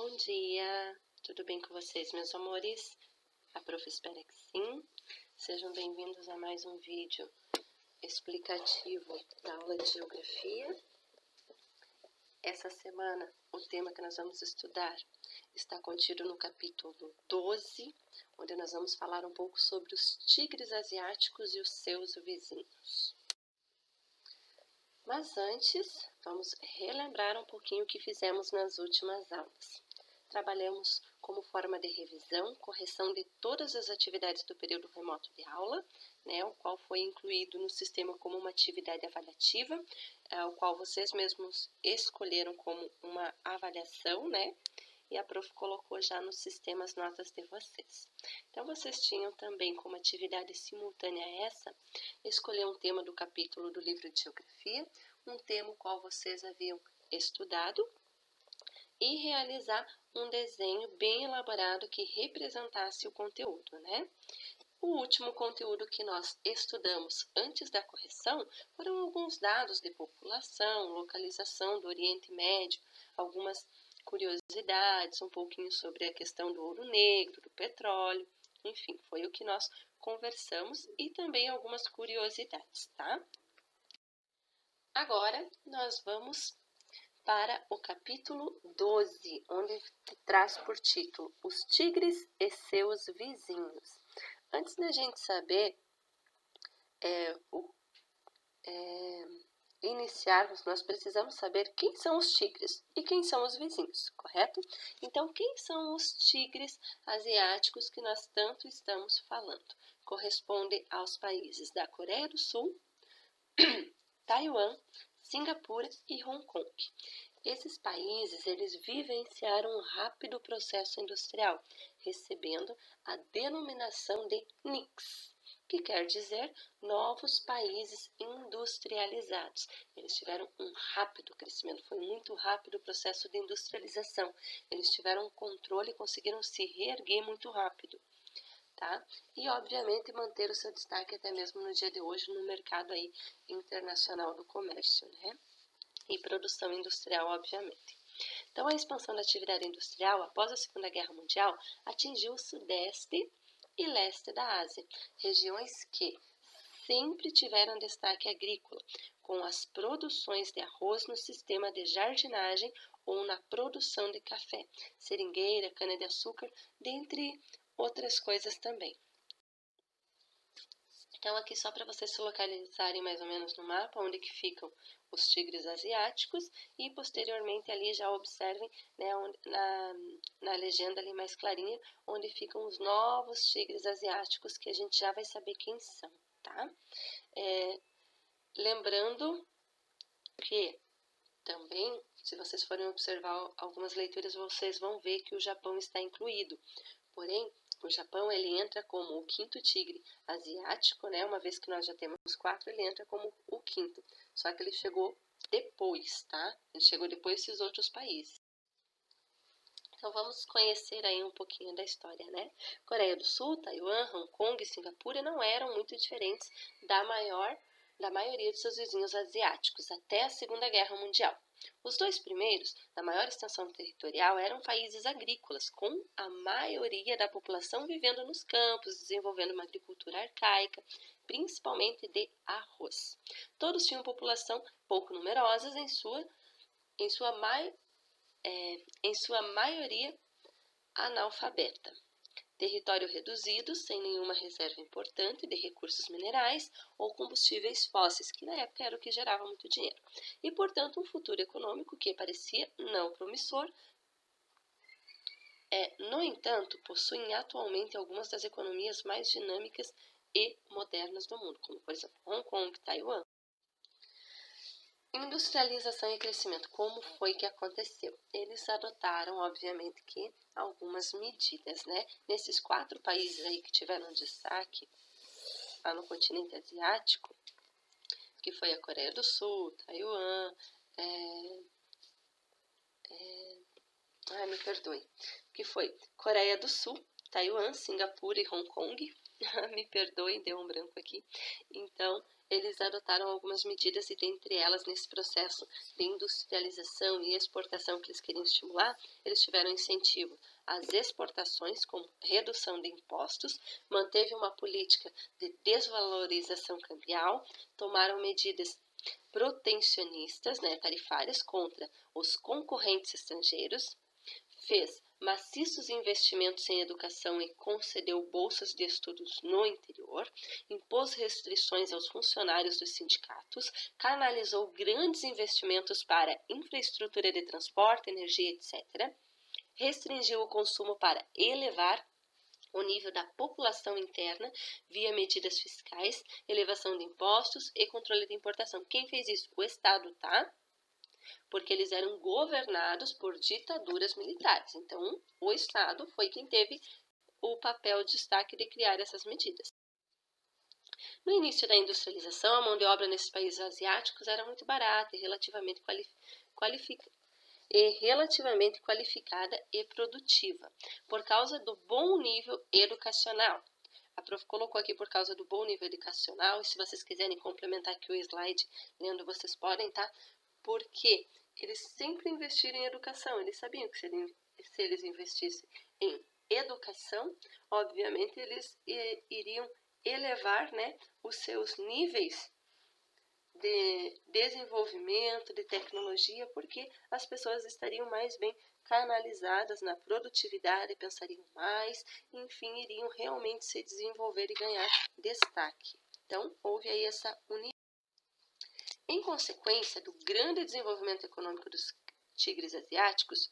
Bom dia, tudo bem com vocês, meus amores? A prof espera que sim. Sejam bem-vindos a mais um vídeo explicativo da aula de Geografia. Essa semana, o tema que nós vamos estudar está contido no capítulo 12, onde nós vamos falar um pouco sobre os tigres asiáticos e os seus vizinhos. Mas antes, vamos relembrar um pouquinho o que fizemos nas últimas aulas. Trabalhamos como forma de revisão, correção de todas as atividades do período remoto de aula, o qual foi incluído no sistema como uma atividade avaliativa, o qual vocês mesmos escolheram como uma avaliação, e a prof colocou já no sistema as notas de vocês. Então, vocês tinham também como atividade simultânea a essa, escolher um tema do capítulo do livro de Geografia, um tema o qual vocês haviam estudado, e realizar um desenho bem elaborado que representasse o conteúdo, O último conteúdo que nós estudamos antes da correção foram alguns dados de população, localização do Oriente Médio, algumas curiosidades, um pouquinho sobre a questão do ouro negro, do petróleo, enfim, foi o que nós conversamos e também algumas curiosidades, tá? Agora, nós vamos para o capítulo 12, onde traz por título Os Tigres e Seus Vizinhos. Antes da gente saber iniciarmos, nós precisamos saber quem são os tigres e quem são os vizinhos, correto? Então, quem são os tigres asiáticos que nós tanto estamos falando? Corresponde aos países da Coreia do Sul, Taiwan, Singapura e Hong Kong. Esses países, eles vivenciaram um rápido processo industrial, recebendo a denominação de NICs, que quer dizer novos países industrializados. Eles tiveram um rápido crescimento, foi muito rápido o processo de industrialização. Eles tiveram um controle e conseguiram se reerguer muito rápido. Tá? E, obviamente, manter o seu destaque até mesmo no dia de hoje no mercado aí internacional do comércio, E produção industrial, obviamente. Então, a expansão da atividade industrial após a Segunda Guerra Mundial atingiu o sudeste e leste da Ásia, regiões que sempre tiveram destaque agrícola, com as produções de arroz no sistema de jardinagem ou na produção de café, seringueira, cana-de-açúcar, dentre outras coisas também. Então, aqui só para vocês se localizarem mais ou menos no mapa, onde que ficam os tigres asiáticos e posteriormente ali já observem na legenda ali mais clarinha, onde ficam os novos tigres asiáticos, que a gente já vai saber quem são, tá? Lembrando que também, se vocês forem observar algumas leituras, vocês vão ver que o Japão está incluído. Porém, o Japão, ele entra como o quinto tigre asiático, Uma vez que nós já temos 4, ele entra como o quinto. Só que ele chegou depois, tá? Ele chegou depois desses outros países. Então, vamos conhecer aí um pouquinho da história, Coreia do Sul, Taiwan, Hong Kong e Singapura não eram muito diferentes da maioria de seus vizinhos asiáticos até a Segunda Guerra Mundial. Os dois primeiros, da maior extensão territorial, eram países agrícolas, com a maioria da população vivendo nos campos, desenvolvendo uma agricultura arcaica, principalmente de arroz. Todos tinham população pouco numerosas, em sua maioria analfabeta. Território reduzido, sem nenhuma reserva importante de recursos minerais ou combustíveis fósseis, que na época era o que gerava muito dinheiro. E, portanto, um futuro econômico que parecia não promissor. No entanto, possuem atualmente algumas das economias mais dinâmicas e modernas do mundo, como, por exemplo, Hong Kong, Taiwan. Industrialização e crescimento, como foi que aconteceu? Eles adotaram, obviamente, que algumas medidas, Nesses 4 países aí que tiveram destaque lá no continente asiático, que foi a Coreia do Sul, Taiwan, que foi Coreia do Sul, Taiwan, Singapura e Hong Kong. Me perdoem, deu um branco aqui. Então, eles adotaram algumas medidas e dentre elas, nesse processo de industrialização e exportação que eles queriam estimular, eles tiveram incentivo às exportações com redução de impostos, manteve uma política de desvalorização cambial, tomaram medidas protecionistas, tarifárias contra os concorrentes estrangeiros, fez maciços investimentos em educação e concedeu bolsas de estudos no interior, impôs restrições aos funcionários dos sindicatos, canalizou grandes investimentos para infraestrutura de transporte, energia, etc., restringiu o consumo para elevar o nível da população interna via medidas fiscais, elevação de impostos e controle de importação. Quem fez isso? O Estado, tá? Porque eles eram governados por ditaduras militares. Então, o Estado foi quem teve o papel de destaque de criar essas medidas. No início da industrialização, a mão de obra nesses países asiáticos era muito barata e relativamente qualificada e produtiva, por causa do bom nível educacional. A prof colocou aqui por causa do bom nível educacional, e se vocês quiserem complementar aqui o slide, lendo, vocês podem, tá? Porque eles sempre investiram em educação, eles sabiam que se eles investissem em educação, obviamente eles iriam elevar, os seus níveis de desenvolvimento, de tecnologia, porque as pessoas estariam mais bem canalizadas na produtividade, pensariam mais, enfim, iriam realmente se desenvolver e ganhar destaque. Então, houve aí essa união. Em consequência do grande desenvolvimento econômico dos tigres asiáticos,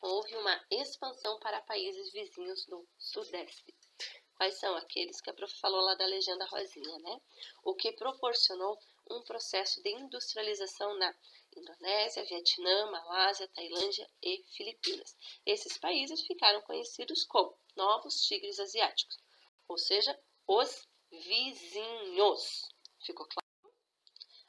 houve uma expansão para países vizinhos do Sudeste. Quais são? Aqueles que a prof falou lá da legenda rosinha, O que proporcionou um processo de industrialização na Indonésia, Vietnã, Malásia, Tailândia e Filipinas. Esses países ficaram conhecidos como novos tigres asiáticos, ou seja, os vizinhos. Ficou claro?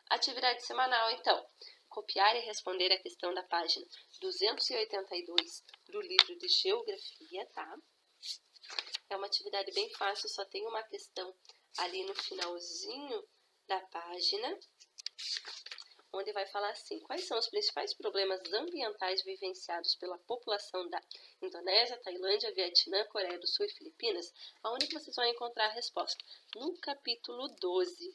Atividade semanal, então. Copiar e responder a questão da página 282 do livro de Geografia, tá? É uma atividade bem fácil, só tem uma questão ali no finalzinho da página, onde vai falar assim: quais são os principais problemas ambientais vivenciados pela população da Indonésia, Tailândia, Vietnã, Coreia do Sul e Filipinas? Aonde que vocês vão encontrar a resposta? No capítulo 12,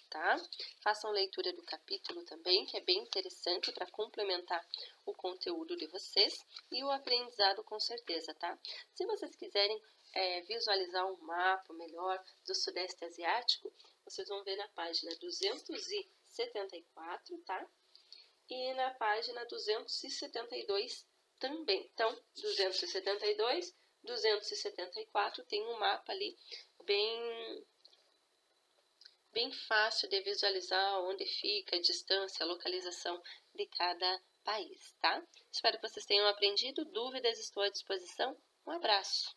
tá? Façam leitura do capítulo também, que é bem interessante para complementar o conteúdo de vocês e o aprendizado com certeza, tá? Se vocês quiserem visualizar um mapa melhor do Sudeste Asiático, vocês vão ver na página 274, tá? E na página 272 também. Então, 272, 274 tem um mapa ali bem fácil de visualizar onde fica, a distância, a localização de cada país, tá? Espero que vocês tenham aprendido. Dúvidas, estou à disposição. Um abraço!